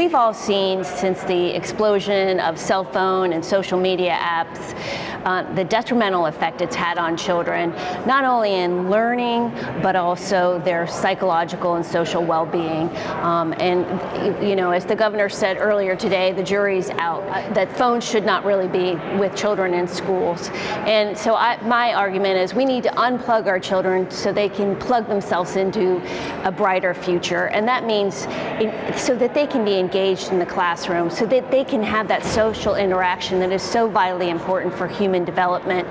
we've all seen since the explosion of cell phone and social media apps the detrimental effect it's had on children, not only in learning, but also their psychological and social well-being. And, you know, as the governor said earlier today, the jury's out, that phones should not really be with children in schools. And so my argument is we need to unplug our children so they can plug themselves into a brighter future. And that means so that they can be engaged in the classroom, so that they can have that social interaction that is so vitally important for human development.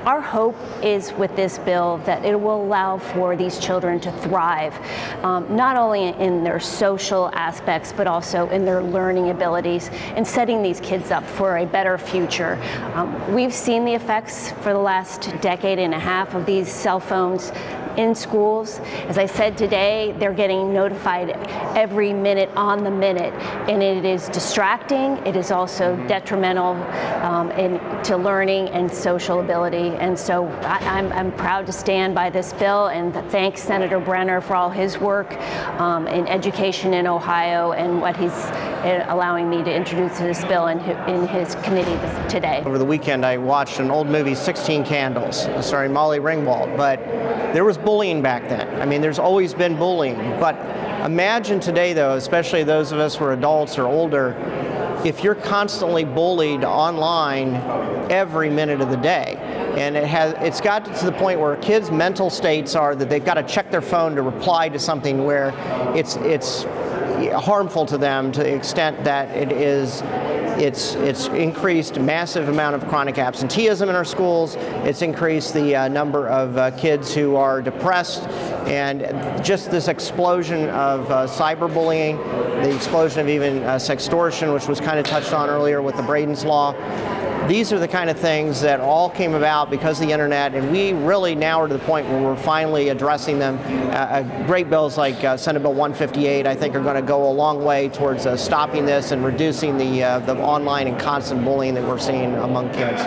Our hope is with this bill that it will allow for these children to thrive, not only in their social aspects, but also in their learning abilities and setting these kids up for a better future. We've seen the effects for the last decade and a half of these cell phones in schools. As I said today, they're getting notified every minute on the minute, and it is distracting. It is also detrimental to learning and social ability. And so I'm proud to stand by this bill and thank Senator Brenner for all his work in education in Ohio and what he's allowing me to introduce this bill in his committee today. Over the weekend, I watched an old movie, 16 Candles, starring Molly Ringwald, but there was bullying back then. I mean, there's always been bullying, but imagine today, though, especially those of us who are adults or older, if you're constantly bullied online every minute of the day. And it's got to the point where kids' mental states are that they've got to check their phone to reply to something where it's harmful to them to the extent that it's increased massive amount of chronic absenteeism in our schools. It's increased the number of kids who are depressed, and just this explosion of cyberbullying, the explosion of even sextortion, which was kind of touched on earlier with the Braden's Law. These are the kind of things that all came about because of the internet, and we really now are to the point where we're finally addressing them. Great bills like Senate Bill 158, I think, are going to go a long way towards stopping this and reducing the online and constant bullying that we're seeing among kids.